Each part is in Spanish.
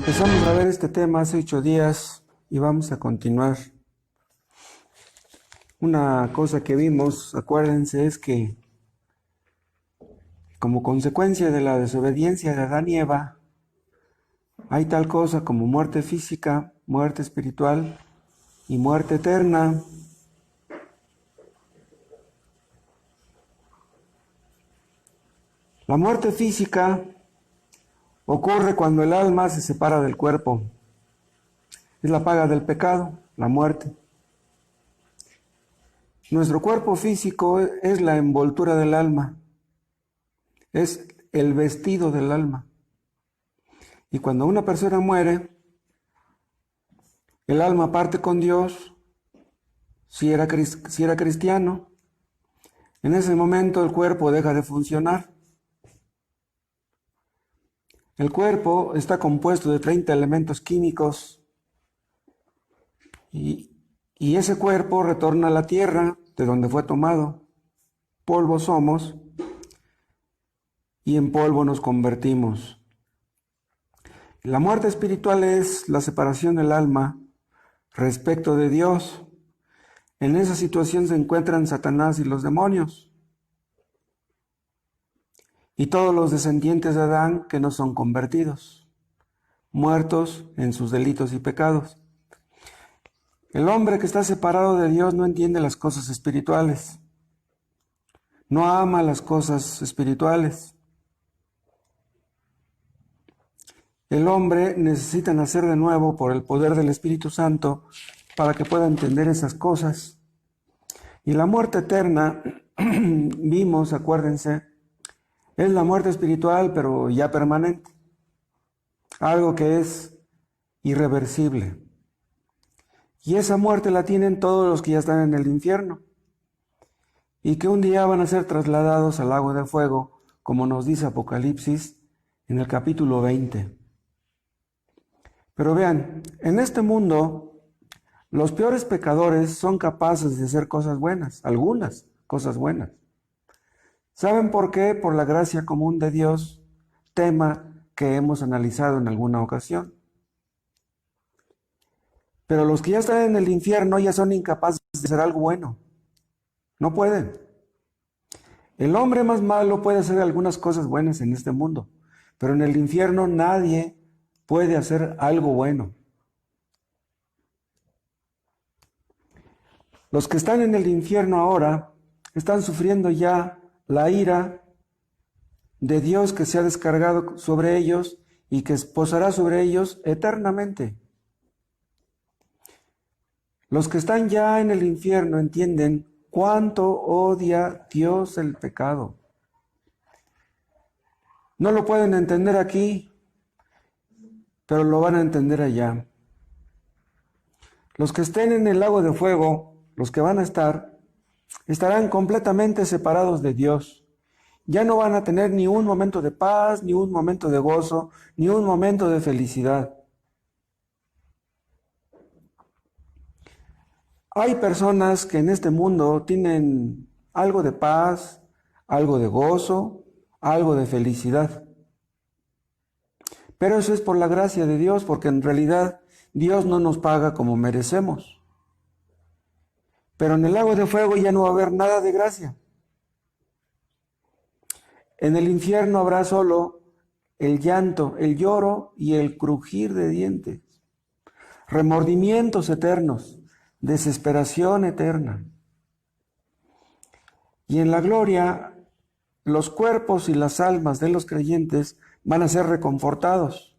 Empezamos a ver este tema hace 8 días y vamos a continuar. Una cosa que vimos, acuérdense, es que como consecuencia de la desobediencia de Adán y Eva, hay tal cosa como muerte física, muerte espiritual y muerte eterna. La muerte física ocurre cuando el alma se separa del cuerpo. Es la paga del pecado, la muerte. Nuestro cuerpo físico es la envoltura del alma, es el vestido del alma. Y cuando una persona muere, el alma parte con Dios, si era cristiano. En ese momento el cuerpo deja de funcionar. El cuerpo está compuesto de 30 elementos químicos y ese cuerpo retorna a la tierra de donde fue tomado. Polvo somos y en polvo nos convertimos. La muerte espiritual es la separación del alma respecto de Dios. En esa situación se encuentran Satanás y los demonios y todos los descendientes de Adán que no son convertidos, muertos en sus delitos y pecados. El hombre que está separado de Dios no entiende las cosas espirituales, no ama las cosas espirituales. El hombre necesita nacer de nuevo por el poder del Espíritu Santo para que pueda entender esas cosas. Y la muerte eterna, vimos, acuérdense, es la muerte espiritual, pero ya permanente. Algo que es irreversible. Y esa muerte la tienen todos los que ya están en el infierno. Y que un día van a ser trasladados al lago de fuego, como nos dice Apocalipsis en el capítulo 20. Pero vean, en este mundo, los peores pecadores son capaces de hacer cosas buenas, algunas cosas buenas. ¿Saben por qué? Por la gracia común de Dios, tema que hemos analizado en alguna ocasión. Pero los que ya están en el infierno ya son incapaces de hacer algo bueno. No pueden. El hombre más malo puede hacer algunas cosas buenas en este mundo, pero en el infierno nadie puede hacer algo bueno. Los que están en el infierno ahora están sufriendo ya la ira de Dios que se ha descargado sobre ellos y que posará sobre ellos eternamente. Los que están ya en el infierno entienden cuánto odia Dios el pecado. No lo pueden entender aquí, pero lo van a entender allá. Los que estén en el lago de fuego, los que van a estarán completamente separados de Dios. Ya no van a tener ni un momento de paz, ni un momento de gozo, ni un momento de felicidad. Hay personas que en este mundo tienen algo de paz, algo de gozo, algo de felicidad. Pero eso es por la gracia de Dios, porque en realidad Dios no nos paga como merecemos. Pero en el lago de fuego ya no va a haber nada de gracia. En el infierno habrá solo el llanto, el lloro y el crujir de dientes, remordimientos eternos, desesperación eterna. Y en la gloria, los cuerpos y las almas de los creyentes van a ser reconfortados.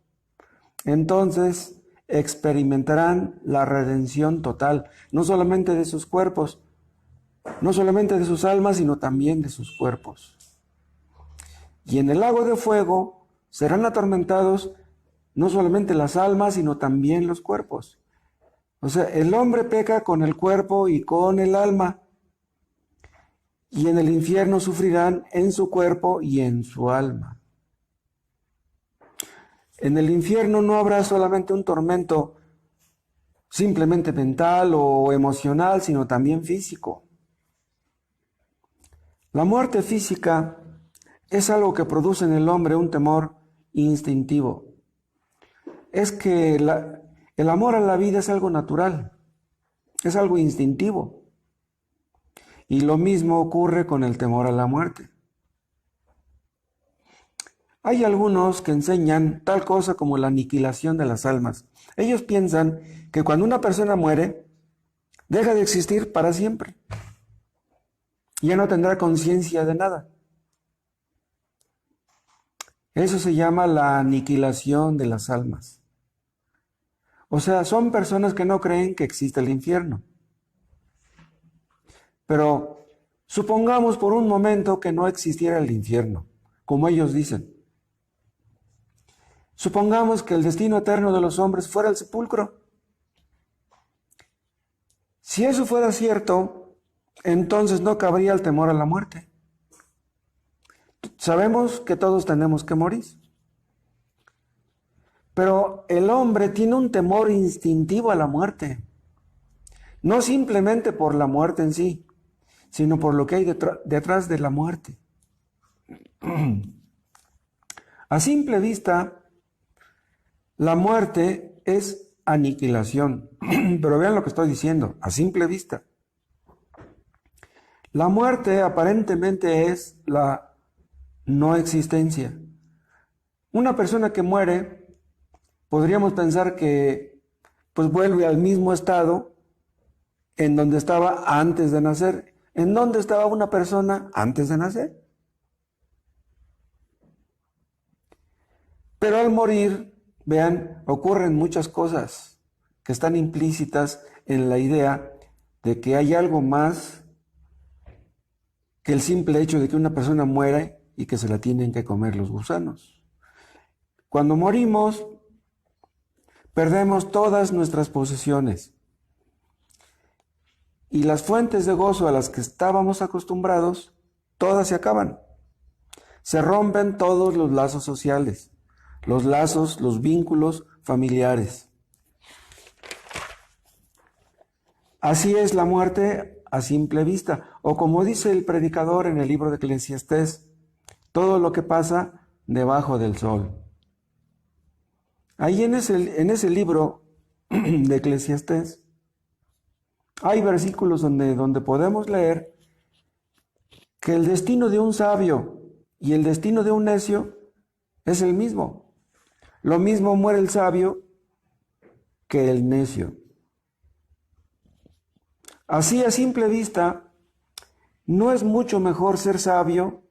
Entonces experimentarán la redención total, no solamente de sus cuerpos, no solamente de sus almas, sino también de sus cuerpos. Y en el lago de fuego serán atormentados no solamente las almas, sino también los cuerpos. O sea, el hombre peca con el cuerpo y con el alma. Y en el infierno sufrirán en su cuerpo y en su alma. En el infierno no habrá solamente un tormento simplemente mental o emocional, sino también físico. La muerte física es algo que produce en el hombre un temor instintivo. es que el amor a la vida es algo natural, es algo instintivo. Y lo mismo ocurre con el temor a la muerte. Hay algunos que enseñan tal cosa como la aniquilación de las almas. Ellos piensan que cuando una persona muere, deja de existir para siempre. Ya no tendrá conciencia de nada. Eso se llama la aniquilación de las almas. O sea, son personas que no creen que existe el infierno. Pero supongamos por un momento que no existiera el infierno, como ellos dicen. Supongamos que el destino eterno de los hombres fuera el sepulcro. Si eso fuera cierto, entonces no cabría el temor a la muerte. Sabemos que todos tenemos que morir. Pero el hombre tiene un temor instintivo a la muerte. No simplemente por la muerte en sí, sino por lo que hay detrás de la muerte. A simple vista, la muerte es aniquilación. Pero vean lo que estoy diciendo, a simple vista. La muerte aparentemente es la no existencia. Una persona que muere, podríamos pensar que pues vuelve al mismo estado en donde estaba antes de nacer. ¿En dónde estaba una persona antes de nacer? Pero al morir, vean, ocurren muchas cosas que están implícitas en la idea de que hay algo más que el simple hecho de que una persona muera y que se la tienen que comer los gusanos. Cuando morimos, perdemos todas nuestras posesiones. Y las fuentes de gozo a las que estábamos acostumbrados, todas se acaban. Se rompen todos los lazos sociales, los lazos, los vínculos familiares. Así es la muerte a simple vista. O como dice el predicador en el libro de Eclesiastés, todo lo que pasa debajo del sol. Ahí en ese libro de Eclesiastés hay versículos donde podemos leer que el destino de un sabio y el destino de un necio es el mismo. Lo mismo muere el sabio que el necio. Así a simple vista, no es mucho mejor ser sabio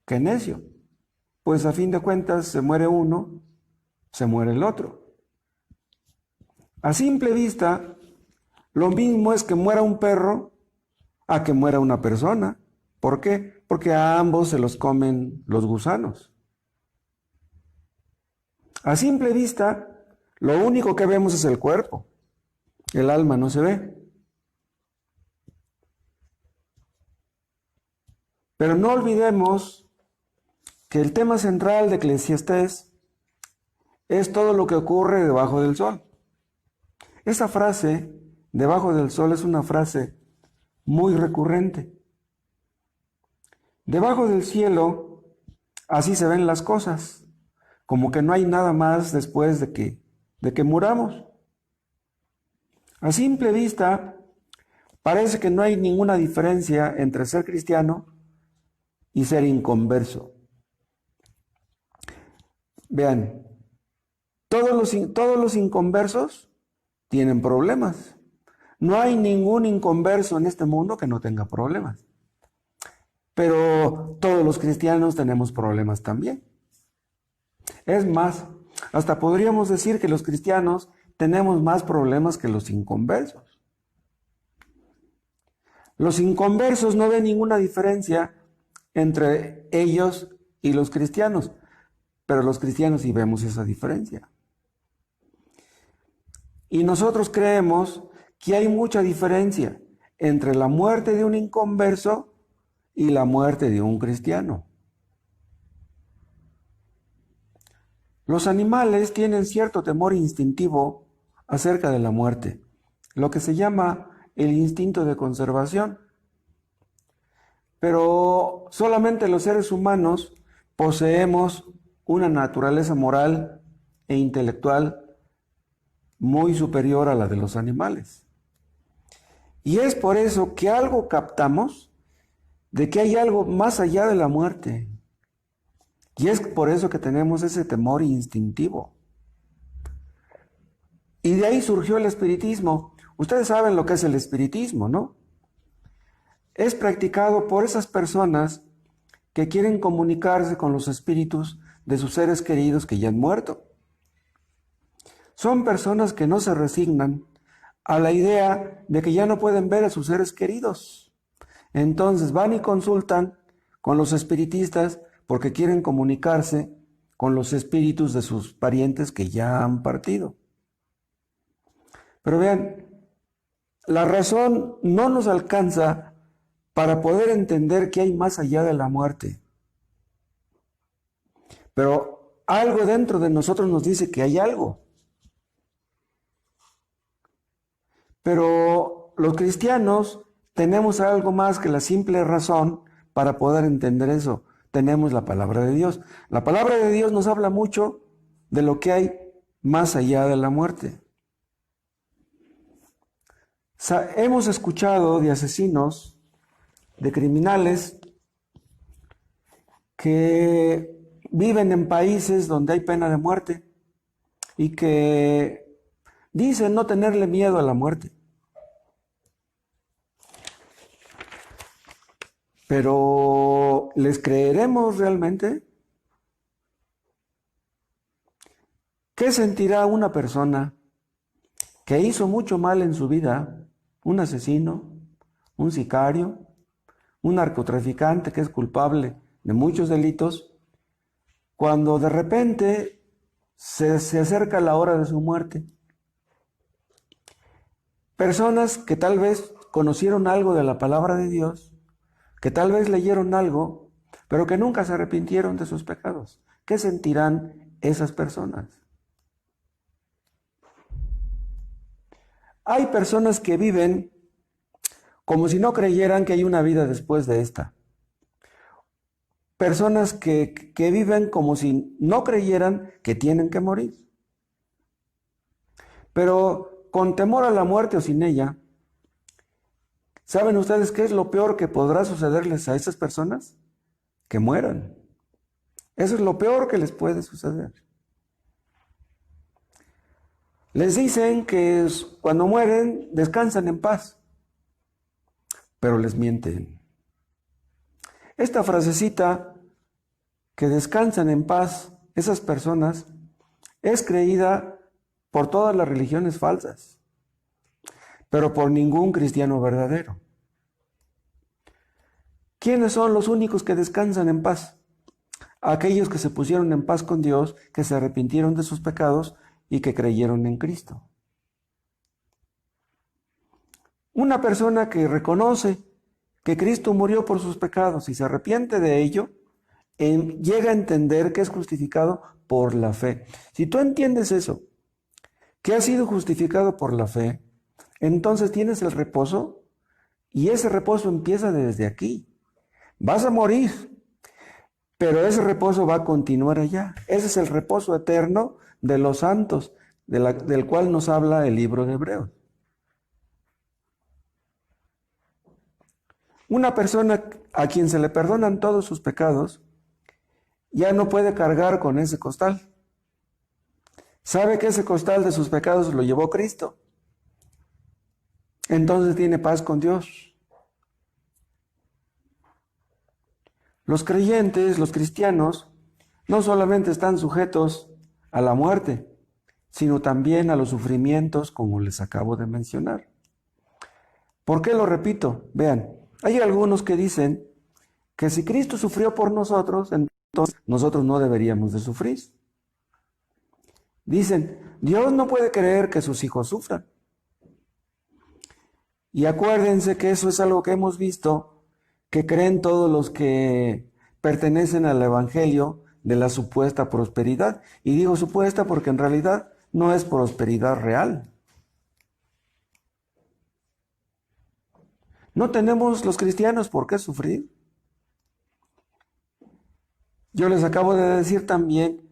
que necio, pues a fin de cuentas se muere uno, se muere el otro. A simple vista, lo mismo es que muera un perro a que muera una persona. ¿Por qué? Porque a ambos se los comen los gusanos. A simple vista, lo único que vemos es el cuerpo. El alma no se ve. Pero no olvidemos que el tema central de Eclesiastés es todo lo que ocurre debajo del sol. Esa frase, debajo del sol, es una frase muy recurrente. Debajo del cielo, así se ven las cosas, como que no hay nada más después de que muramos. A simple vista, parece que no hay ninguna diferencia entre ser cristiano y ser inconverso. Vean, todos los inconversos tienen problemas. No hay ningún inconverso en este mundo que no tenga problemas. Pero todos los cristianos tenemos problemas también. Es más, hasta podríamos decir que los cristianos tenemos más problemas que los inconversos. Los inconversos no ven ninguna diferencia entre ellos y los cristianos, pero los cristianos sí vemos esa diferencia. Y nosotros creemos que hay mucha diferencia entre la muerte de un inconverso y la muerte de un cristiano. Los animales tienen cierto temor instintivo acerca de la muerte, lo que se llama el instinto de conservación. Pero solamente los seres humanos poseemos una naturaleza moral e intelectual muy superior a la de los animales. Y es por eso que algo captamos de que hay algo más allá de la muerte. Y es por eso que tenemos ese temor instintivo. Y de ahí surgió el espiritismo. Ustedes saben lo que es el espiritismo, ¿no? Es practicado por esas personas que quieren comunicarse con los espíritus de sus seres queridos que ya han muerto. Son personas que no se resignan a la idea de que ya no pueden ver a sus seres queridos. Entonces van y consultan con los espiritistas porque quieren comunicarse con los espíritus de sus parientes que ya han partido. Pero vean, la razón no nos alcanza para poder entender que hay más allá de la muerte. Pero algo dentro de nosotros nos dice que hay algo. Pero los cristianos tenemos algo más que la simple razón para poder entender eso. Tenemos la palabra de Dios. La palabra de Dios nos habla mucho de lo que hay más allá de la muerte. Hemos escuchado de asesinos, de criminales que viven en países donde hay pena de muerte y que dicen no tenerle miedo a la muerte. Pero ¿les creeremos realmente? ¿Qué sentirá una persona que hizo mucho mal en su vida? Un asesino, un sicario, un narcotraficante que es culpable de muchos delitos, cuando de repente se acerca la hora de su muerte. Personas que tal vez conocieron algo de la palabra de Dios, que tal vez leyeron algo, pero que nunca se arrepintieron de sus pecados. ¿Qué sentirán esas personas? Hay personas que viven como si no creyeran que hay una vida después de esta. Personas que viven como si no creyeran que tienen que morir. Pero con temor a la muerte o sin ella, ¿saben ustedes qué es lo peor que podrá sucederles a esas personas? Que mueran. Eso es lo peor que les puede suceder. Les dicen que cuando mueren descansan en paz, pero les mienten. Esta frasecita, que descansan en paz, esas personas, es creída por todas las religiones falsas, pero por ningún cristiano verdadero. ¿Quiénes son los únicos que descansan en paz? Aquellos que se pusieron en paz con Dios, que se arrepintieron de sus pecados y que creyeron en Cristo. Una persona que reconoce que Cristo murió por sus pecados y se arrepiente de ello, llega a entender que es justificado por la fe. Si tú entiendes eso, que has sido justificado por la fe, entonces tienes el reposo y ese reposo empieza desde aquí. Vas a morir, pero ese reposo va a continuar allá. Ese es el reposo eterno de los santos, del cual nos habla el libro de Hebreos. Una persona a quien se le perdonan todos sus pecados, ya no puede cargar con ese costal. Sabe que ese costal de sus pecados lo llevó Cristo. Entonces tiene paz con Dios. Los creyentes, los cristianos, no solamente están sujetos a la muerte, sino también a los sufrimientos, como les acabo de mencionar. ¿Por qué lo repito? Vean, hay algunos que dicen que si Cristo sufrió por nosotros, entonces nosotros no deberíamos de sufrir. Dicen, Dios no puede creer que sus hijos sufran. Y acuérdense que eso es algo que hemos visto, que creen todos los que pertenecen al evangelio de la supuesta prosperidad. Y digo supuesta porque en realidad no es prosperidad real. No tenemos los cristianos por qué sufrir. Yo les acabo de decir también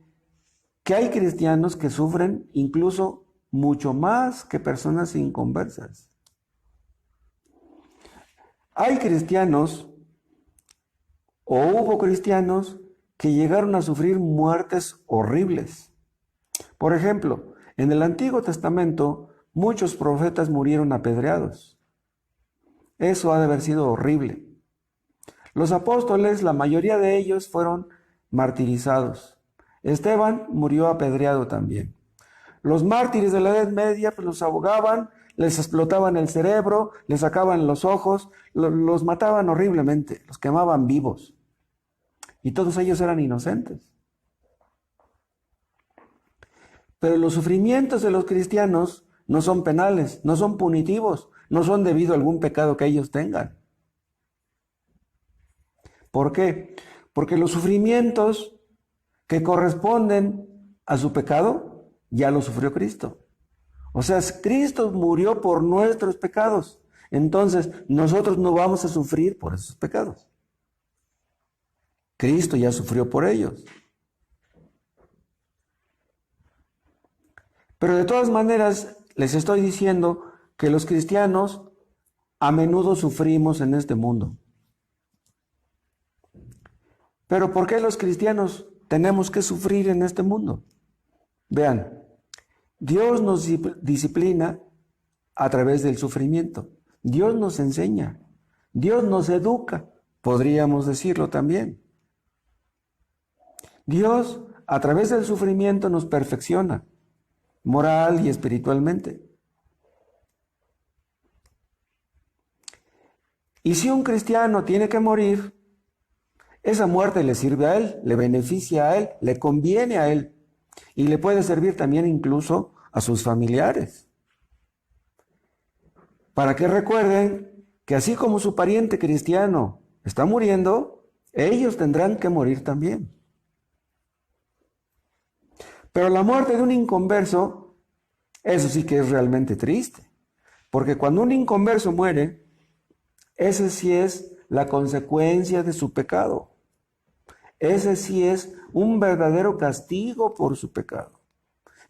que hay cristianos que sufren incluso mucho más que personas inconversas. Hay cristianos o hubo cristianos que llegaron a sufrir muertes horribles. Por ejemplo, en el Antiguo Testamento muchos profetas murieron apedreados. Eso ha de haber sido horrible. Los apóstoles, la mayoría de ellos fueron martirizados. Esteban murió apedreado también. Los mártires de la Edad Media pues los ahogaban, les explotaban el cerebro, les sacaban los ojos, los mataban horriblemente, los quemaban vivos. Y todos ellos eran inocentes. Pero los sufrimientos de los cristianos no son penales, no son punitivos, no son debido a algún pecado que ellos tengan. ¿Por qué? Porque los sufrimientos que corresponden a su pecado ya los sufrió Cristo. O sea, Cristo murió por nuestros pecados. Entonces, nosotros no vamos a sufrir por esos pecados. Cristo ya sufrió por ellos. Pero de todas maneras, les estoy diciendo que los cristianos a menudo sufrimos en este mundo. Pero ¿por qué los cristianos tenemos que sufrir en este mundo? Vean, Dios nos disciplina a través del sufrimiento. Dios nos enseña. Dios nos educa, podríamos decirlo también. Dios, a través del sufrimiento, nos perfecciona, moral y espiritualmente. Y si un cristiano tiene que morir, esa muerte le sirve a él, le beneficia a él, le conviene a él y le puede servir también incluso a sus familiares. Para que recuerden que así como su pariente cristiano está muriendo, ellos tendrán que morir también. Pero la muerte de un inconverso, eso sí que es realmente triste, porque cuando un inconverso muere, ese sí es la consecuencia de su pecado. Ese sí es un verdadero castigo por su pecado.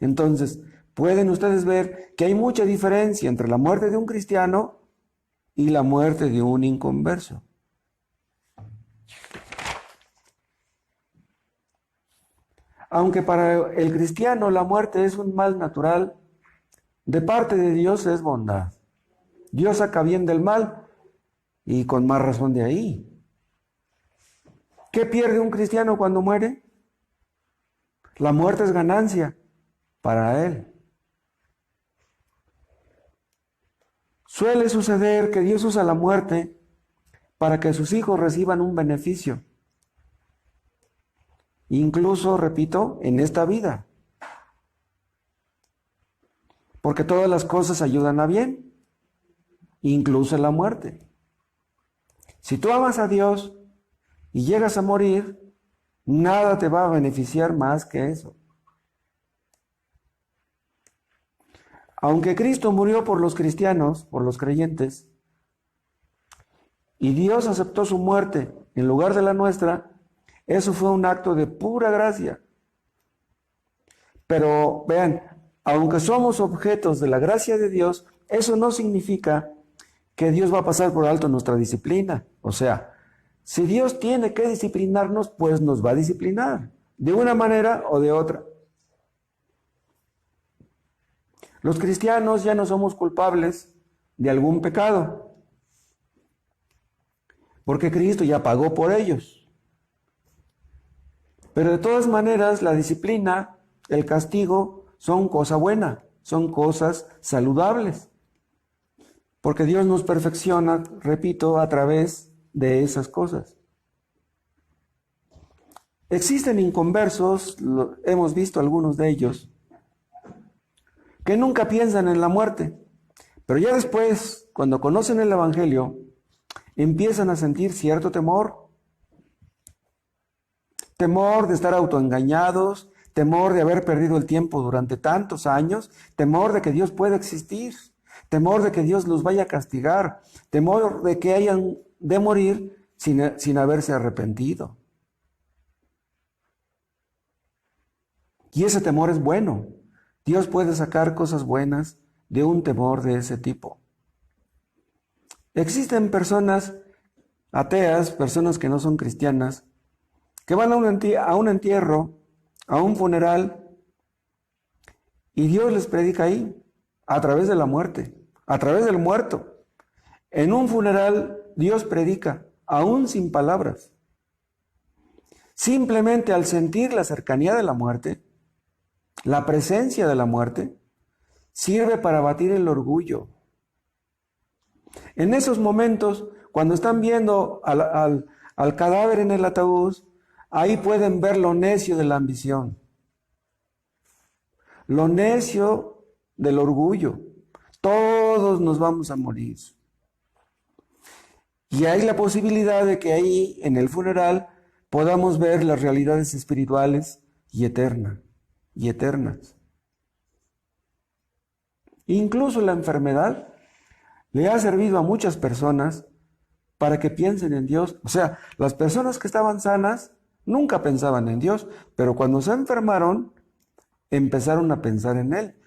Entonces, pueden ustedes ver que hay mucha diferencia entre la muerte de un cristiano y la muerte de un inconverso. Aunque para el cristiano la muerte es un mal natural, de parte de Dios es bondad. Dios saca bien del mal y con más razón de ahí. ¿Qué pierde un cristiano cuando muere? La muerte es ganancia para él. Suele suceder que Dios usa la muerte para que sus hijos reciban un beneficio. Incluso, repito, en esta vida. Porque todas las cosas ayudan a bien, incluso la muerte. Si tú amas a Dios y llegas a morir, nada te va a beneficiar más que eso. Aunque Cristo murió por los cristianos, por los creyentes, y Dios aceptó su muerte en lugar de la nuestra, eso fue un acto de pura gracia. Pero vean, aunque somos objetos de la gracia de Dios, eso no significa que Dios va a pasar por alto nuestra disciplina. O sea, si Dios tiene que disciplinarnos, pues nos va a disciplinar, de una manera o de otra. Los cristianos ya no somos culpables de algún pecado, porque Cristo ya pagó por ellos. Pero de todas maneras, la disciplina, el castigo, son cosa buena, son cosas saludables. Porque Dios nos perfecciona, repito, a través de esas cosas. Existen inconversos, hemos visto algunos de ellos, que nunca piensan en la muerte, pero ya después, cuando conocen el Evangelio, empiezan a sentir cierto temor. Temor de estar autoengañados, temor de haber perdido el tiempo durante tantos años, temor de que Dios pueda existir, temor de que Dios los vaya a castigar, temor de que hayan de morir sin haberse arrepentido. Y ese temor es bueno, Dios puede sacar cosas buenas de un temor de ese tipo. Existen personas ateas, personas que no son cristianas, que van a un entierro, a un funeral, y Dios les predica ahí, a través de la muerte, a través del muerto. En un funeral Dios predica, aún sin palabras. Simplemente al sentir la cercanía de la muerte, la presencia de la muerte, sirve para abatir el orgullo. En esos momentos, cuando están viendo al cadáver en el ataúd, ahí pueden ver lo necio de la ambición, lo necio del orgullo. Todos nos vamos a morir. Y hay la posibilidad de que ahí, en el funeral, podamos ver las realidades espirituales y eternas. Incluso la enfermedad le ha servido a muchas personas para que piensen en Dios. O sea, las personas que estaban sanas nunca pensaban en Dios, pero cuando se enfermaron, empezaron a pensar en Él.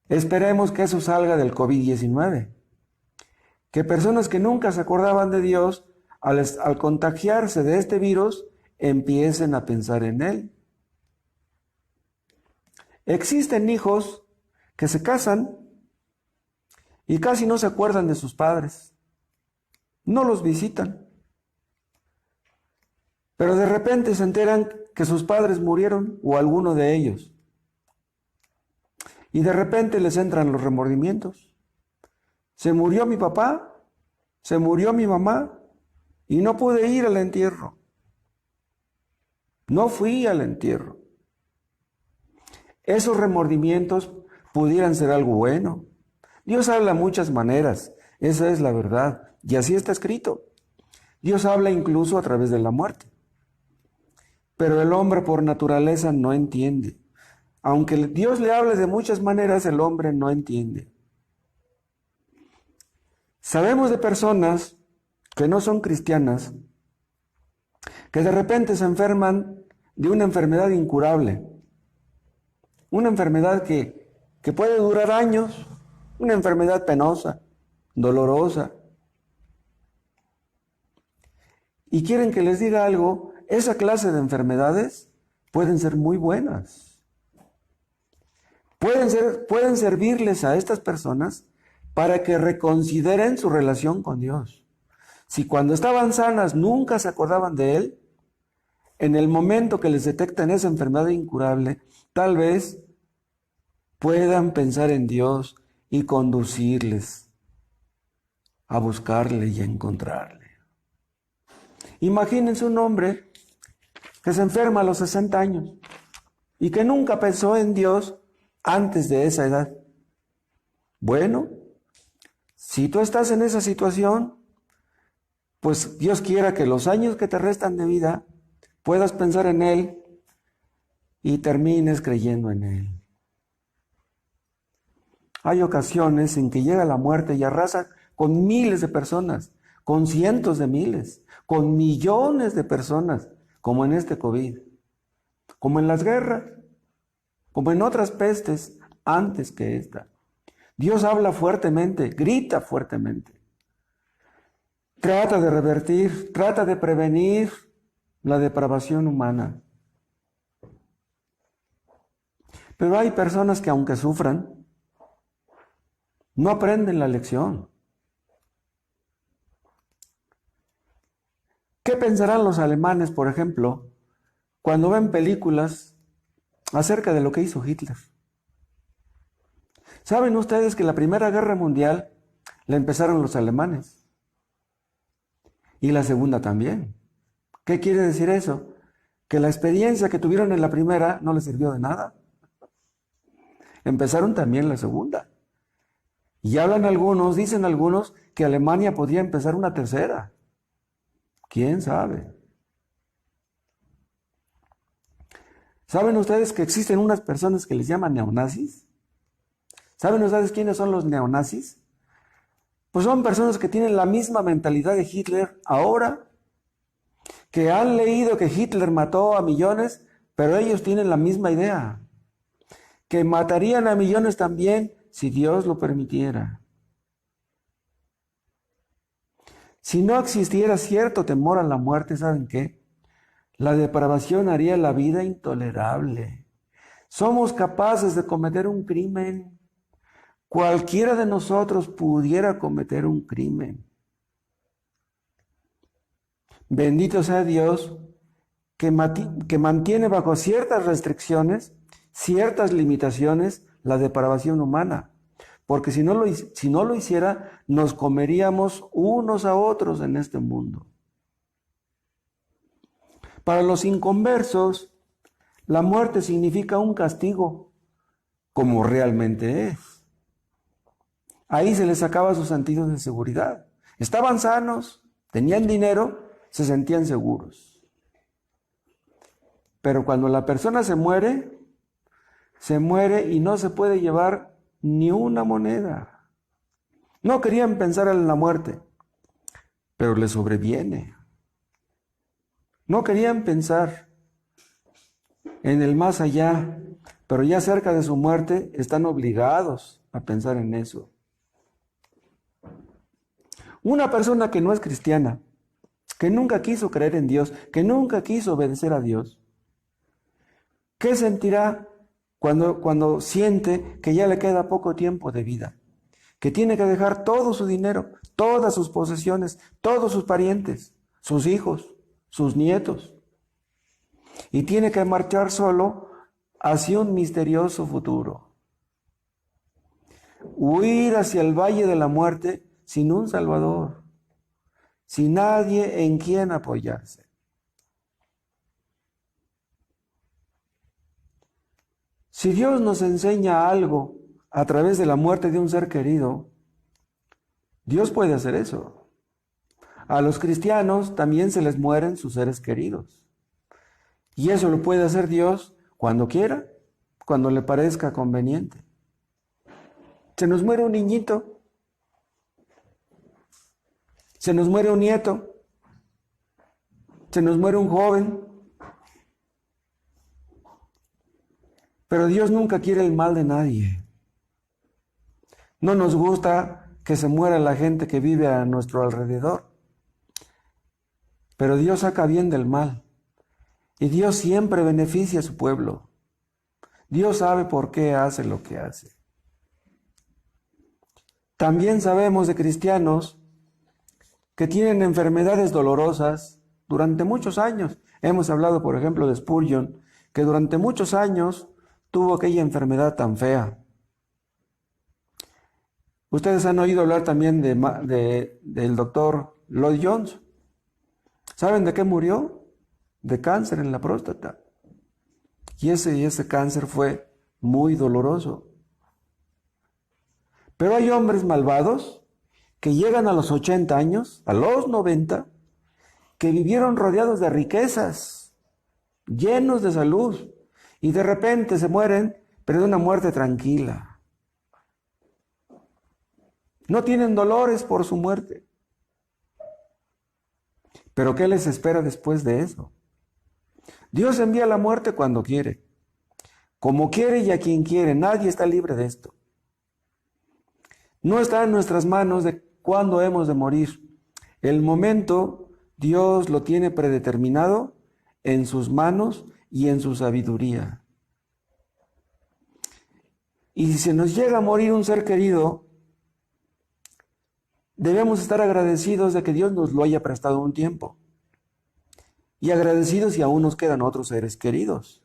Esperemos que eso salga del COVID-19. Que personas que nunca se acordaban de Dios, al contagiarse de este virus, empiecen a pensar en Él. Existen hijos que se casan y casi no se acuerdan de sus padres. No los visitan. Pero de repente se enteran que sus padres murieron o alguno de ellos. Y de repente les entran los remordimientos. Se murió mi papá, se murió mi mamá y no pude ir al entierro. No fui al entierro. Esos remordimientos pudieran ser algo bueno. Dios habla de muchas maneras, esa es la verdad, y así está escrito. Dios habla incluso a través de la muerte. Pero el hombre por naturaleza no entiende. Aunque Dios le hable de muchas maneras, el hombre no entiende. Sabemos de personas que no son cristianas, que de repente se enferman de una enfermedad incurable. Una enfermedad que puede durar años, una enfermedad penosa, dolorosa. Y quieren que les diga algo, esa clase de enfermedades pueden ser muy buenas. Pueden servirles a estas personas para que reconsideren su relación con Dios. Si cuando estaban sanas nunca se acordaban de Él, en el momento que les detectan esa enfermedad incurable, tal vez puedan pensar en Dios y conducirles a buscarle y a encontrarle. Imagínense un hombre que se enferma a los 60 años y que nunca pensó en Dios antes de esa edad. Bueno, si tú estás en esa situación, pues Dios quiera que los años que te restan de vida puedas pensar en Él y termines creyendo en Él. Hay ocasiones en que llega la muerte y arrasa con miles de personas, con cientos de miles, con millones de personas, como en este COVID, como en las guerras, como en otras pestes antes que esta. Dios habla fuertemente, grita fuertemente. Trata de revertir, trata de prevenir la depravación humana. Pero hay personas que aunque sufran, no aprenden la lección. ¿Qué pensarán los alemanes, por ejemplo, cuando ven películas acerca de lo que hizo Hitler? ¿Saben ustedes que la Primera Guerra Mundial la empezaron los alemanes? Y la Segunda también. ¿Qué quiere decir eso? Que la experiencia que tuvieron en la primera no les sirvió de nada. Empezaron también la Segunda. Y hablan algunos, dicen algunos, que Alemania podría empezar una tercera. ¿Quién sabe? ¿Saben ustedes que existen unas personas que les llaman neonazis? ¿Saben ustedes quiénes son los neonazis? Pues son personas que tienen la misma mentalidad de Hitler ahora, que han leído que Hitler mató a millones, pero ellos tienen la misma idea. que matarían a millones también si Dios lo permitiera. Si no existiera cierto temor a la muerte, ¿saben qué? La depravación haría la vida intolerable. Somos capaces de cometer un crimen. Cualquiera de nosotros pudiera cometer un crimen. Bendito sea Dios que mantiene bajo ciertas restricciones, ciertas limitaciones, la depravación humana. Porque si no lo hiciera, nos comeríamos unos a otros en este mundo. Para los inconversos, la muerte significa un castigo, como realmente es. Ahí se les acaba su sentido de seguridad. Estaban sanos, tenían dinero, se sentían seguros. Pero cuando la persona se muere y no se puede llevar ni una moneda. No querían pensar en la muerte, pero le sobreviene. No querían pensar en el más allá, pero ya cerca de su muerte están obligados a pensar en eso. Una persona que no es cristiana, que nunca quiso creer en Dios, que nunca quiso obedecer a Dios, ¿qué sentirá cuando siente que ya le queda poco tiempo de vida? Que tiene que dejar todo su dinero, todas sus posesiones, todos sus parientes, sus hijos, sus nietos. Y tiene que marchar solo hacia un misterioso futuro. Huir hacia el valle de la muerte sin un salvador, sin nadie en quien apoyarse. Si Dios nos enseña algo a través de la muerte de un ser querido, Dios puede hacer eso. A los cristianos también se les mueren sus seres queridos. Y eso lo puede hacer Dios cuando quiera, cuando le parezca conveniente. Se nos muere un niñito, se nos muere un nieto, se nos muere un joven. Pero Dios nunca quiere el mal de nadie. No nos gusta que se muera la gente que vive a nuestro alrededor. Pero Dios saca bien del mal. Y Dios siempre beneficia a su pueblo. Dios sabe por qué hace lo que hace. También sabemos de cristianos que tienen enfermedades dolorosas durante muchos años. Hemos hablado, por ejemplo, de Spurgeon, que durante muchos años tuvo aquella enfermedad tan fea. Ustedes han oído hablar también del doctor Lloyd Jones. ¿Saben de qué murió? De cáncer en la próstata. Y ese cáncer fue muy doloroso. Pero hay hombres malvados que llegan a los 80 años, a los 90, que vivieron rodeados de riquezas, llenos de salud, y de repente se mueren, pero de una muerte tranquila. No tienen dolores por su muerte. Pero ¿qué les espera después de eso? Dios envía la muerte cuando quiere, como quiere y a quien quiere. Nadie está libre de esto. No está en nuestras manos de cuándo hemos de morir. El momento Dios lo tiene predeterminado en sus manos y en su sabiduría. Y si se nos llega a morir un ser querido, debemos estar agradecidos de que Dios nos lo haya prestado un tiempo. Y agradecidos si aún nos quedan otros seres queridos.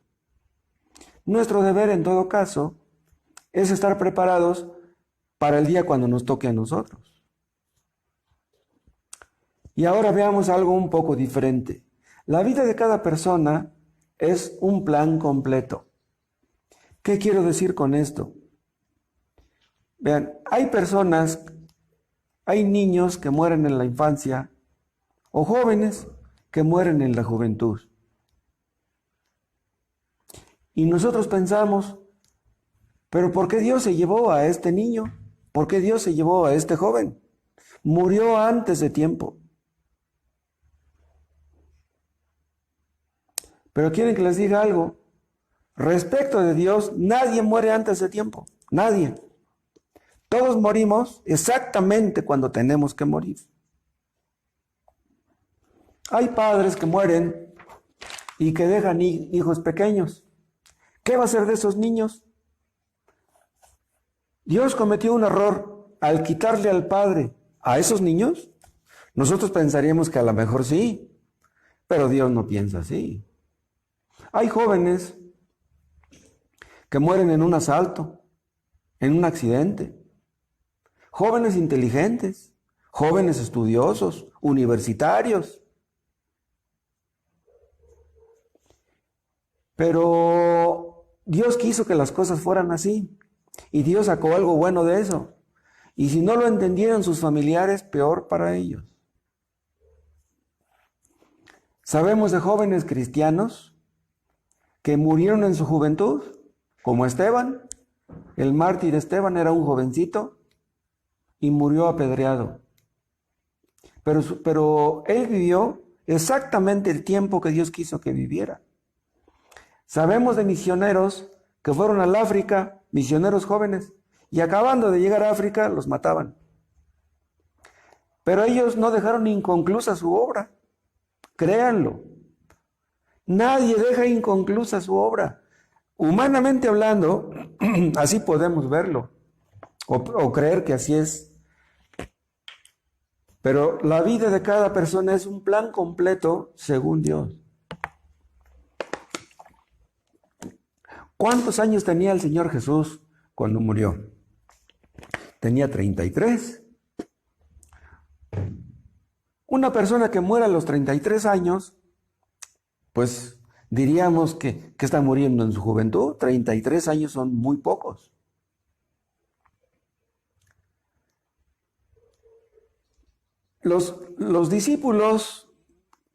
Nuestro deber, en todo caso, es estar preparados para el día cuando nos toque a nosotros. Y ahora veamos algo un poco diferente. La vida de cada persona es un plan completo. ¿Qué quiero decir con esto? Vean, hay niños que mueren en la infancia o jóvenes que mueren en la juventud. Y nosotros pensamos, ¿pero por qué Dios se llevó a este niño? ¿Por qué Dios se llevó a este joven? Murió antes de tiempo. Pero quieren que les diga algo. respecto de Dios, nadie muere antes de tiempo. Nadie. Todos morimos exactamente cuando tenemos que morir. Hay padres que mueren y que dejan hijos pequeños. ¿Qué va a hacer de esos niños? Dios cometió un error al quitarle al padre a esos niños. Nosotros pensaríamos que a lo mejor sí, pero Dios no piensa así. Hay jóvenes que mueren en un asalto, en un accidente. Jóvenes inteligentes, jóvenes estudiosos, universitarios. Pero Dios quiso que las cosas fueran así. Y Dios sacó algo bueno de eso. Y si no lo entendieron sus familiares, peor para ellos. Sabemos de jóvenes cristianos que murieron en su juventud, como Esteban. El mártir Esteban era un jovencito y murió apedreado. Pero él vivió exactamente el tiempo que Dios quiso que viviera. Sabemos de misioneros que fueron al África, misioneros jóvenes, y acabando de llegar a África los mataban. Pero ellos no dejaron inconclusa su obra. Créanlo. Nadie deja inconclusa su obra. Humanamente hablando, así podemos verlo o creer que así es. Pero la vida de cada persona es un plan completo según Dios. ¿Cuántos años tenía el Señor Jesús cuando murió? Tenía 33. Una persona que muera a los 33 años, pues diríamos que está muriendo en su juventud. 33 años son muy pocos. Los discípulos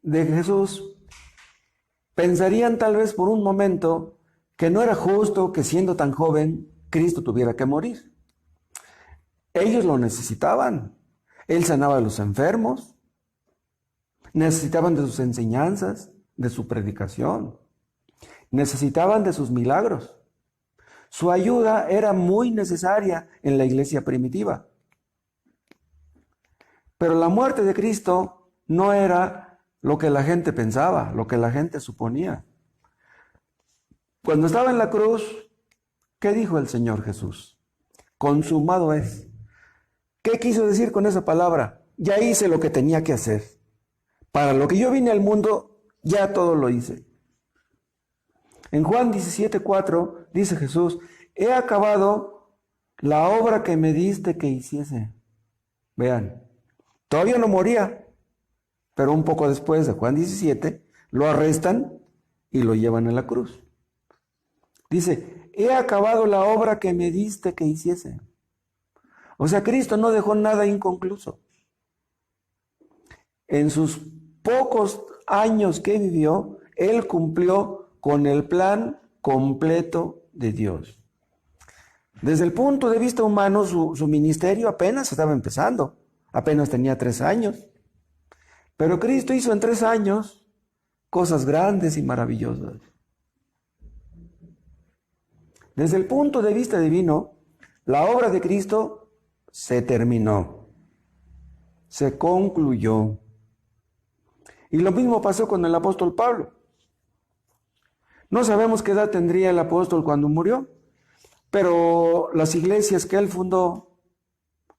de Jesús pensarían tal vez por un momento que no era justo que siendo tan joven Cristo tuviera que morir. Ellos lo necesitaban. Él sanaba a los enfermos. Necesitaban de sus enseñanzas, de su predicación. Necesitaban de sus milagros. Su ayuda era muy necesaria en la iglesia primitiva. Pero la muerte de Cristo no era lo que la gente pensaba, lo que la gente suponía. Cuando estaba en la cruz, ¿qué dijo el Señor Jesús? Consumado es. ¿Qué quiso decir con esa palabra? Ya hice lo que tenía que hacer. Para lo que yo vine al mundo, ya todo lo hice. En Juan 17:4 dice Jesús, he acabado la obra que me diste que hiciese. Vean, todavía no moría, pero un poco después de Juan 17, lo arrestan y lo llevan a la cruz. Dice, he acabado la obra que me diste que hiciese. O sea, Cristo no dejó nada inconcluso. En sus pocos años que vivió, Él cumplió con el plan completo de Dios. Desde el punto de vista humano, su ministerio apenas estaba empezando. Apenas tenía 3 años. Pero Cristo hizo en 3 años cosas grandes y maravillosas. Desde el punto de vista divino, la obra de Cristo se terminó, se concluyó. Y lo mismo pasó con el apóstol Pablo. No sabemos qué edad tendría el apóstol cuando murió, pero las iglesias que él fundó,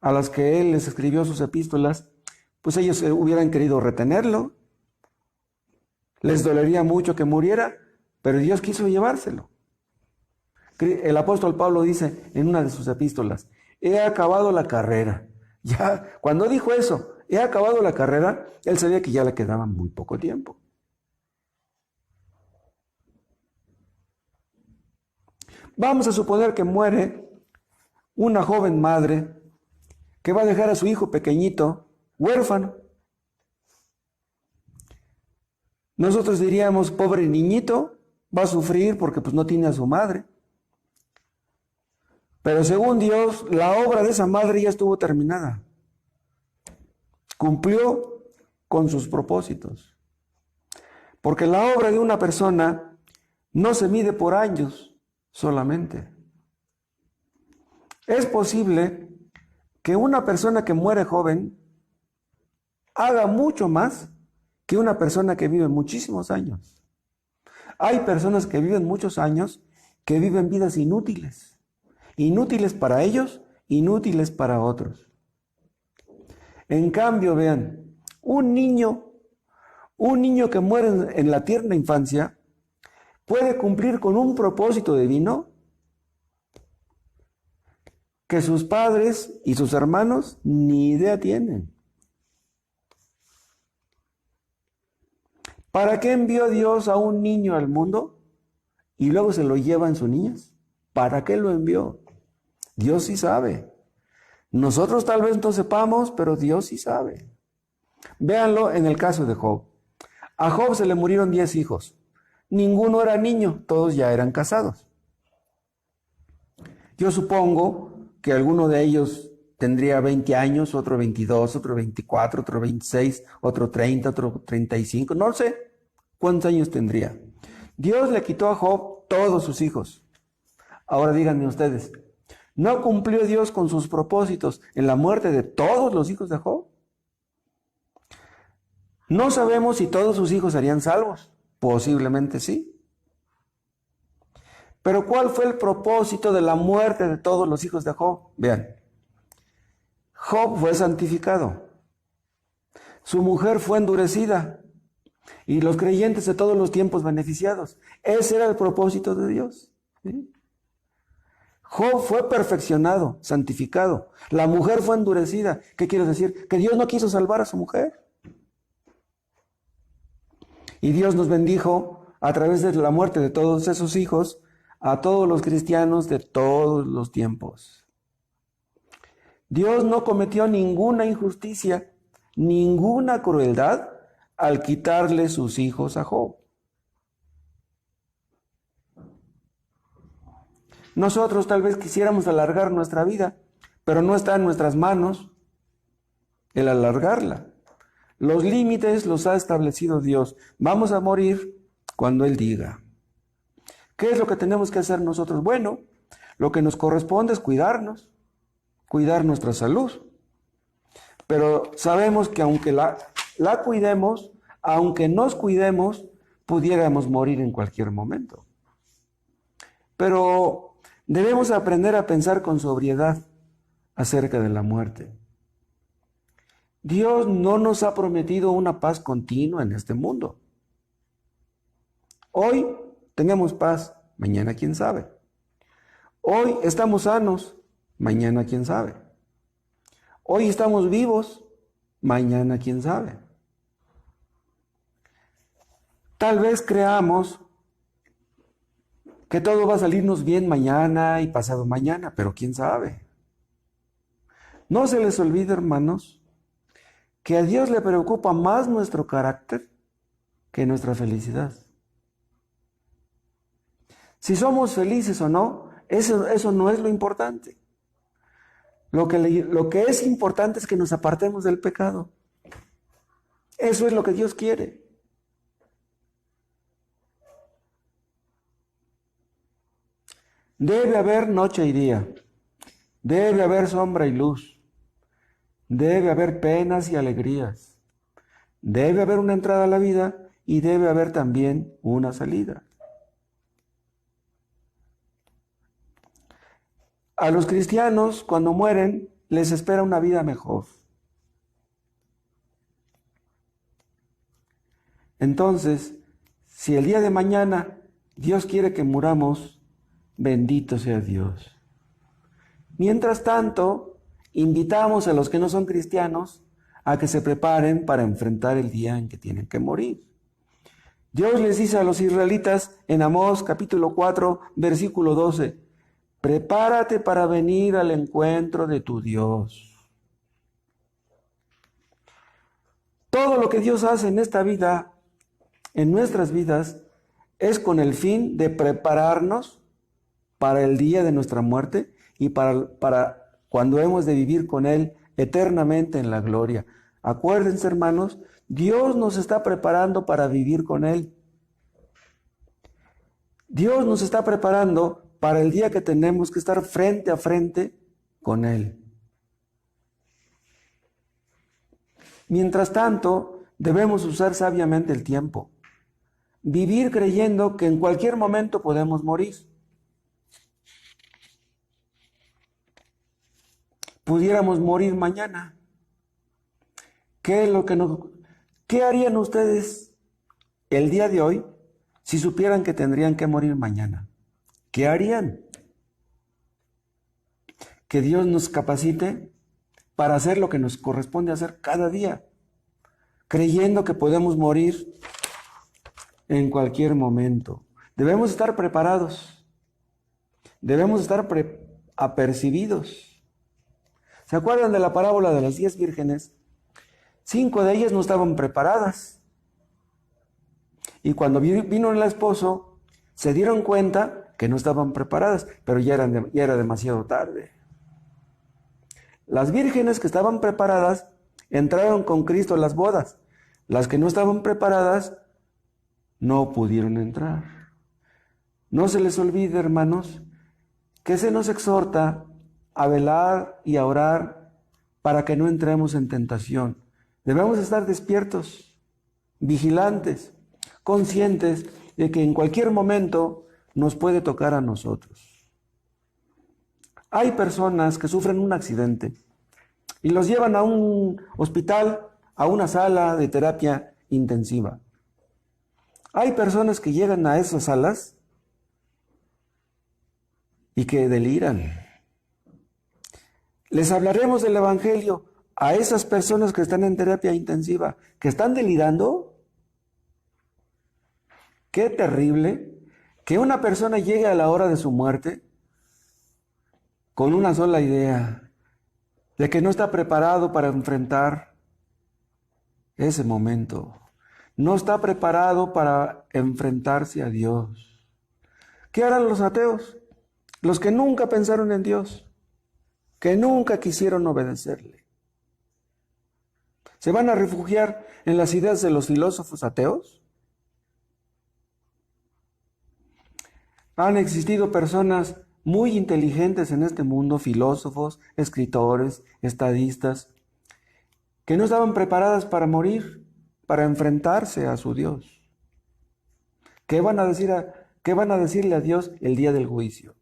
a las que él les escribió sus epístolas, pues ellos hubieran querido retenerlo. Les dolería mucho que muriera, pero Dios quiso llevárselo. El apóstol Pablo dice en una de sus epístolas, he acabado la carrera. Ya, cuando dijo eso, he acabado la carrera, él sabía que ya le quedaba muy poco tiempo. Vamos a suponer que muere una joven madre que va a dejar a su hijo pequeñito, huérfano. Nosotros diríamos, pobre niñito, va a sufrir porque pues no tiene a su madre. Pero según Dios, la obra de esa madre ya estuvo terminada. Cumplió con sus propósitos. Porque la obra de una persona no se mide por años solamente. Es posible que una persona que muere joven haga mucho más que una persona que vive muchísimos años. Hay personas que viven muchos años que viven vidas inútiles. Inútiles para ellos, inútiles para otros. En cambio, vean, un niño que muere en la tierna infancia puede cumplir con un propósito divino que sus padres y sus hermanos ni idea tienen. ¿Para qué envió Dios a un niño al mundo y luego se lo lleva en sus niñas? ¿Para qué lo envió? Dios sí sabe. Nosotros tal vez no sepamos, pero Dios sí sabe. Véanlo en el caso de Job. A Job se le murieron 10 hijos. Ninguno era niño, todos ya eran casados. Yo supongo que alguno de ellos tendría 20 años, otro 22, otro 24, otro 26, otro 30, otro 35, no sé cuántos años tendría. Dios le quitó a Job todos sus hijos. Ahora díganme ustedes, ¿no cumplió Dios con sus propósitos en la muerte de todos los hijos de Job? No sabemos si todos sus hijos serían salvos. Posiblemente sí. Pero ¿cuál fue el propósito de la muerte de todos los hijos de Job? Vean, Job fue santificado. Su mujer fue endurecida. Y los creyentes de todos los tiempos beneficiados. Ese era el propósito de Dios. ¿Sí? Job fue perfeccionado, santificado. La mujer fue endurecida. ¿Qué quiere decir? Que Dios no quiso salvar a su mujer. Y Dios nos bendijo a través de la muerte de todos esos hijos a todos los cristianos de todos los tiempos. Dios no cometió ninguna injusticia, ninguna crueldad al quitarle sus hijos a Job. Nosotros tal vez quisiéramos alargar nuestra vida, pero no está en nuestras manos el alargarla. Los límites los ha establecido Dios. Vamos a morir cuando Él diga. ¿Qué es lo que tenemos que hacer nosotros? Bueno, lo que nos corresponde es cuidarnos, cuidar nuestra salud. Pero sabemos que aunque la cuidemos, aunque nos cuidemos, pudiéramos morir en cualquier momento. Pero debemos aprender a pensar con sobriedad acerca de la muerte. Dios no nos ha prometido una paz continua en este mundo. Hoy tenemos paz, mañana quién sabe. Hoy estamos sanos, mañana quién sabe. Hoy estamos vivos, mañana quién sabe. Tal vez creamos que todo va a salirnos bien mañana y pasado mañana, pero quién sabe. No se les olvide, hermanos, que a Dios le preocupa más nuestro carácter que nuestra felicidad. Si somos felices o no, eso no es lo importante. Lo que es importante es que nos apartemos del pecado. Eso es lo que Dios quiere. Debe haber noche y día. Debe haber sombra y luz. Debe haber penas y alegrías. Debe haber una entrada a la vida y debe haber también una salida. A los cristianos, cuando mueren, les espera una vida mejor. Entonces, si el día de mañana Dios quiere que muramos, bendito sea Dios. Mientras tanto, invitamos a los que no son cristianos a que se preparen para enfrentar el día en que tienen que morir. Dios les dice a los israelitas en Amós capítulo 4, versículo 12, prepárate para venir al encuentro de tu Dios. Todo lo que Dios hace en esta vida, en nuestras vidas, es con el fin de prepararnos para el día de nuestra muerte y para cuando hemos de vivir con Él eternamente en la gloria. Acuérdense, hermanos, Dios nos está preparando para vivir con Él. Dios nos está preparando para el día que tenemos que estar frente a frente con Él. Mientras tanto, debemos usar sabiamente el tiempo. Vivir creyendo que en cualquier momento podemos morir. Pudiéramos morir mañana. ¿Qué harían ustedes el día de hoy si supieran que tendrían que morir mañana? ¿Qué harían? Que Dios nos capacite para hacer lo que nos corresponde hacer cada día, creyendo que podemos morir en cualquier momento. Debemos estar preparados, debemos estar apercibidos. ¿Se acuerdan de la parábola de las 10 vírgenes? 5 de ellas no estaban preparadas. Y cuando vino el esposo, se dieron cuenta que no estaban preparadas, pero ya era demasiado tarde. Las vírgenes que estaban preparadas entraron con Cristo a las bodas. Las que no estaban preparadas no pudieron entrar. No se les olvide, hermanos, que se nos exhorta a velar y a orar para que no entremos en tentación. Debemos estar despiertos, vigilantes, conscientes de que en cualquier momento nos puede tocar a nosotros. Hay personas que sufren un accidente y los llevan a un hospital, a una sala de terapia intensiva. Hay personas que llegan a esas salas y que deliran. Les hablaremos del Evangelio a esas personas que están en terapia intensiva, que están delirando. Qué terrible que una persona llegue a la hora de su muerte con una sola idea de que no está preparado para enfrentar ese momento. No está preparado para enfrentarse a Dios. ¿Qué harán los ateos? Los que nunca pensaron en Dios, que nunca quisieron obedecerle. ¿Se van a refugiar en las ideas de los filósofos ateos? Han existido personas muy inteligentes en este mundo, filósofos, escritores, estadistas, que no estaban preparadas para morir, para enfrentarse a su Dios. ¿Qué van a decirle a Dios el día del juicio?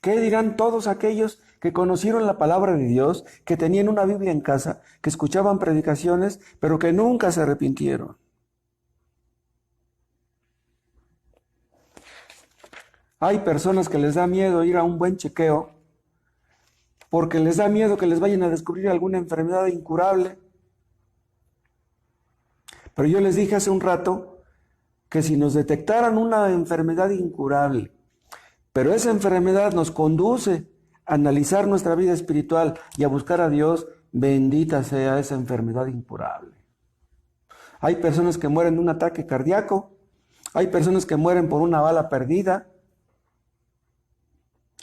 ¿Qué dirán todos aquellos que conocieron la palabra de Dios, que tenían una Biblia en casa, que escuchaban predicaciones, pero que nunca se arrepintieron? Hay personas que les da miedo ir a un buen chequeo porque les da miedo que les vayan a descubrir alguna enfermedad incurable. Pero yo les dije hace un rato que si nos detectaran una enfermedad incurable, pero esa enfermedad nos conduce a analizar nuestra vida espiritual y a buscar a Dios, bendita sea esa enfermedad incurable. Hay personas que mueren de un ataque cardíaco, hay personas que mueren por una bala perdida,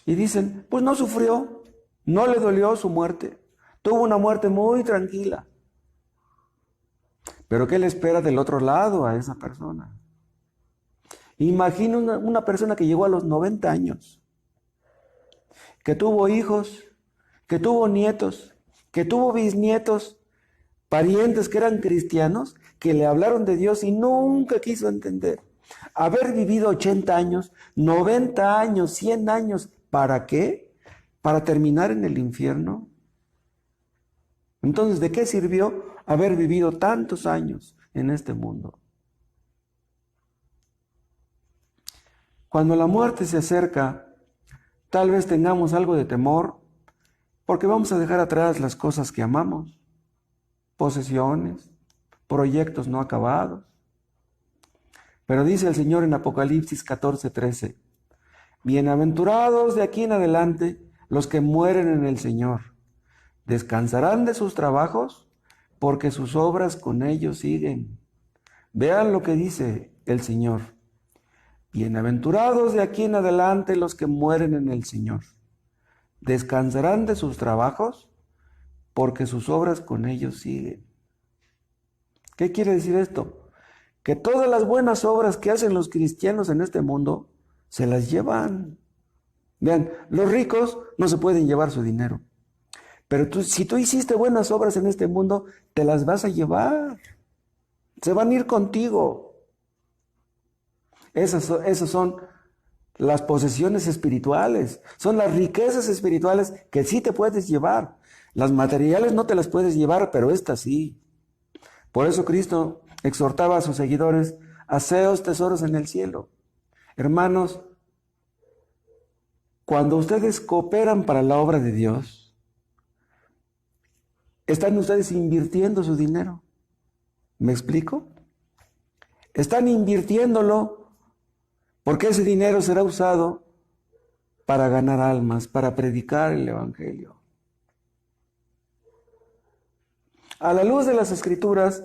y dicen, pues no sufrió, no le dolió su muerte, tuvo una muerte muy tranquila. Pero ¿qué le espera del otro lado a esa persona? Imagina una persona que llegó a los 90 años, que tuvo hijos, que tuvo nietos, que tuvo bisnietos, parientes que eran cristianos, que le hablaron de Dios y nunca quiso entender. Haber vivido 80 años, 90 años, 100 años, ¿para qué? ¿Para terminar en el infierno? Entonces, ¿de qué sirvió haber vivido tantos años en este mundo? Cuando la muerte se acerca, tal vez tengamos algo de temor, porque vamos a dejar atrás las cosas que amamos, posesiones, proyectos no acabados. Pero dice el Señor en Apocalipsis 14:13, bienaventurados de aquí en adelante los que mueren en el Señor. Descansarán de sus trabajos porque sus obras con ellos siguen. Vean lo que dice el Señor. Bienaventurados de aquí en adelante los que mueren en el Señor. Descansarán de sus trabajos porque sus obras con ellos siguen. ¿Qué quiere decir esto? Que todas las buenas obras que hacen los cristianos en este mundo se las llevan. Vean, los ricos no se pueden llevar su dinero. Pero si tú hiciste buenas obras en este mundo, te las vas a llevar. Se van a ir contigo. Esas son las posesiones espirituales. Son las riquezas espirituales que sí te puedes llevar. Las materiales no te las puedes llevar, pero estas sí. Por eso Cristo exhortaba a sus seguidores: haceos tesoros en el cielo. Hermanos, cuando ustedes cooperan para la obra de Dios, están ustedes invirtiendo su dinero. ¿Me explico? Están invirtiéndolo porque ese dinero será usado para ganar almas, para predicar el Evangelio. A la luz de las Escrituras,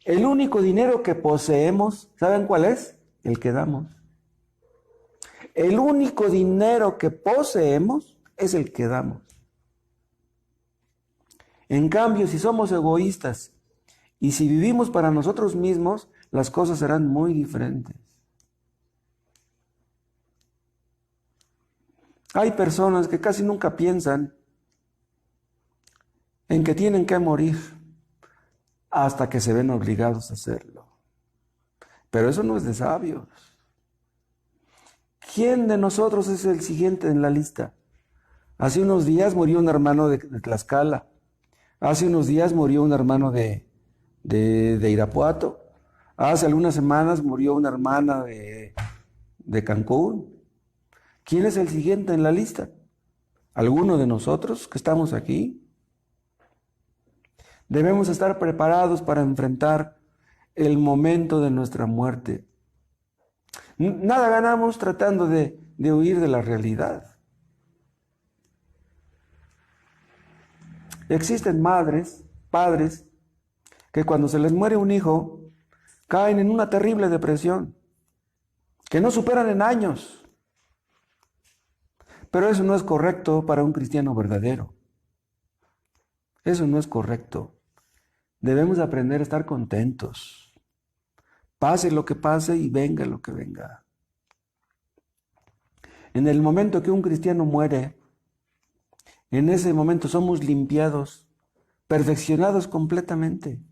el único dinero que poseemos, ¿saben cuál es? El que damos. El único dinero que poseemos es el que damos. En cambio, si somos egoístas y si vivimos para nosotros mismos, las cosas serán muy diferentes. Hay personas que casi nunca piensan en que tienen que morir hasta que se ven obligados a hacerlo. Pero eso no es de sabios. ¿Quién de nosotros es el siguiente en la lista? Hace unos días murió un hermano de Tlaxcala. Hace unos días murió un hermano de Irapuato. Hace algunas semanas murió una hermana de Cancún. ¿Quién es el siguiente en la lista? ¿Alguno de nosotros que estamos aquí? Debemos estar preparados para enfrentar el momento de nuestra muerte. Nada ganamos tratando de huir de la realidad. Existen madres, padres, que cuando se les muere un hijo, caen en una terrible depresión, que no superan en años. Pero eso no es correcto para un cristiano verdadero. Eso no es correcto. Debemos aprender a estar contentos. Pase lo que pase y venga lo que venga. En el momento que un cristiano muere, en ese momento somos limpiados, perfeccionados completamente.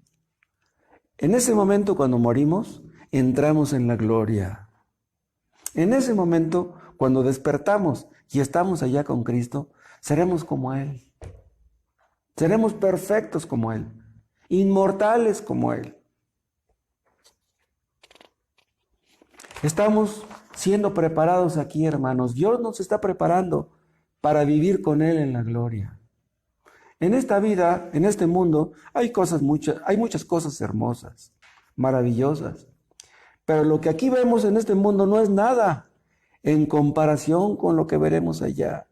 En ese momento, cuando morimos, entramos en la gloria. En ese momento, cuando despertamos y estamos allá con Cristo, seremos como Él. Seremos perfectos como Él, inmortales como Él. Estamos siendo preparados aquí, hermanos. Dios nos está preparando para vivir con Él en la gloria. En esta vida, en este mundo, hay muchas cosas hermosas, maravillosas. Pero lo que aquí vemos en este mundo no es nada en comparación con lo que veremos allá.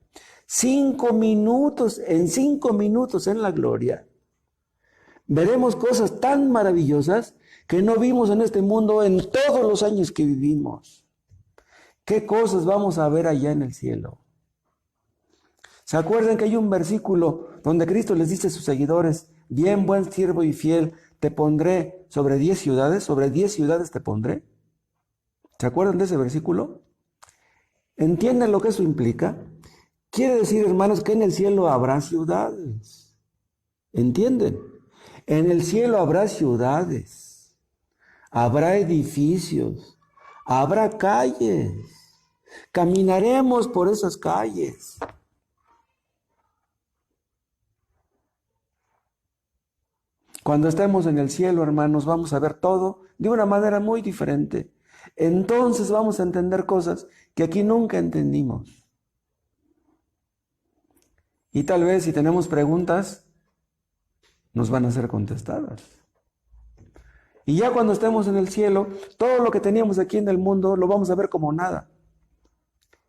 5 minutos, en 5 minutos en la gloria, veremos cosas tan maravillosas que no vimos en este mundo en todos los años que vivimos. ¿Qué cosas vamos a ver allá en el cielo? ¿Se acuerdan que hay un versículo donde Cristo les dice a sus seguidores: bien, buen siervo y fiel, te pondré sobre 10 ciudades, sobre 10 ciudades te pondré? ¿Se acuerdan de ese versículo? ¿Entienden lo que eso implica? Quiere decir, hermanos, que en el cielo habrá ciudades. ¿Entienden? En el cielo habrá ciudades, habrá edificios, habrá calles. Caminaremos por esas calles. Cuando estemos en el cielo, hermanos, vamos a ver todo de una manera muy diferente. Entonces vamos a entender cosas que aquí nunca entendimos. Y tal vez si tenemos preguntas, nos van a ser contestadas. Y ya cuando estemos en el cielo, todo lo que teníamos aquí en el mundo lo vamos a ver como nada.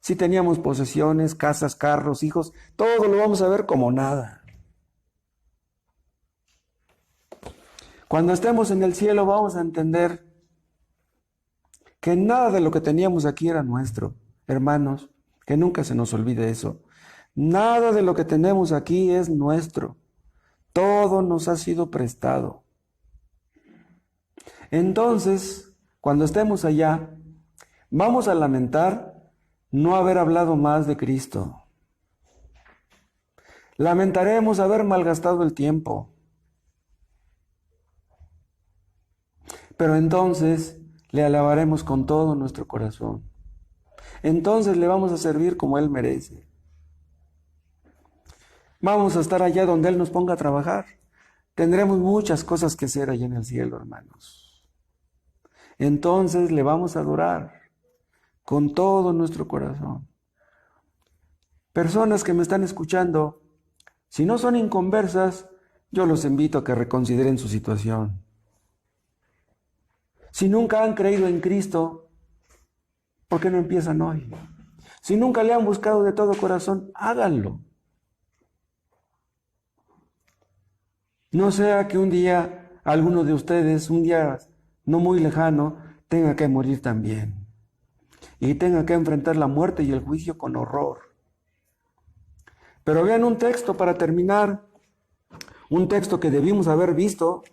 Si teníamos posesiones, casas, carros, hijos, todo lo vamos a ver como nada. Cuando estemos en el cielo vamos a entender que nada de lo que teníamos aquí era nuestro. Hermanos, que nunca se nos olvide eso. Nada de lo que tenemos aquí es nuestro. Todo nos ha sido prestado. Entonces, cuando estemos allá, vamos a lamentar no haber hablado más de Cristo. Lamentaremos haber malgastado el tiempo. Pero entonces le alabaremos con todo nuestro corazón. Entonces le vamos a servir como Él merece. Vamos a estar allá donde Él nos ponga a trabajar. Tendremos muchas cosas que hacer allá en el cielo, hermanos. Entonces le vamos a adorar con todo nuestro corazón. Personas que me están escuchando, si no son inconversas, yo los invito a que reconsideren su situación. Si nunca han creído en Cristo, ¿por qué no empiezan hoy? Si nunca le han buscado de todo corazón, háganlo. No sea que un día alguno de ustedes, un día no muy lejano, tenga que morir también. Y tenga que enfrentar la muerte y el juicio con horror. Pero vean un texto para terminar. Un texto que debimos haber visto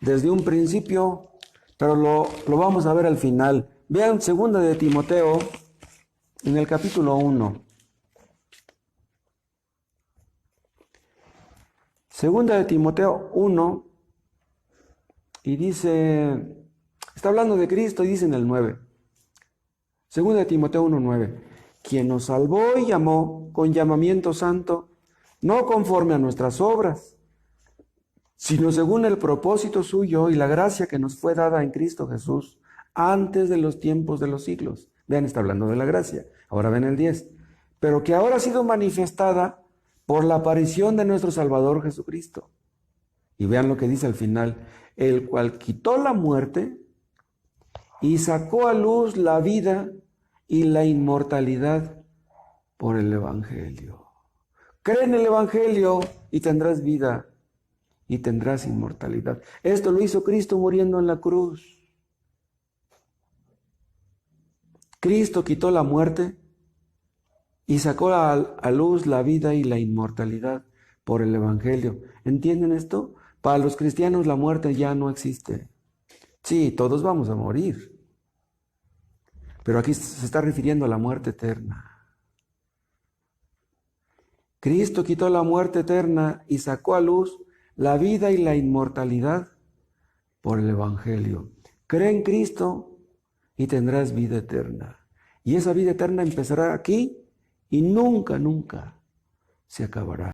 desde un principio, pero lo vamos a ver al final. Vean 2 de Timoteo, en el capítulo 1. 2 de Timoteo 1, y dice, está hablando de Cristo y dice en el 9. 2 de Timoteo 1, 9. Quien nos salvó y llamó con llamamiento santo, no conforme a nuestras obras, sino según el propósito suyo y la gracia que nos fue dada en Cristo Jesús antes de los tiempos de los siglos. Vean, está hablando de la gracia. Ahora ven el 10. Pero que ahora ha sido manifestada por la aparición de nuestro Salvador Jesucristo. Y vean lo que dice al final. El cual quitó la muerte y sacó a luz la vida y la inmortalidad por el Evangelio. Cree en el Evangelio y tendrás vida y tendrás inmortalidad. Esto lo hizo Cristo muriendo en la cruz. Cristo quitó la muerte y sacó a luz la vida y la inmortalidad por el Evangelio. ¿Entienden esto? Para los cristianos la muerte ya no existe. Sí, todos vamos a morir. Pero aquí se está refiriendo a la muerte eterna. Cristo quitó la muerte eterna y sacó a luz la vida y la inmortalidad por el Evangelio. Cree en Cristo y tendrás vida eterna. Y esa vida eterna empezará aquí y nunca, nunca se acabará.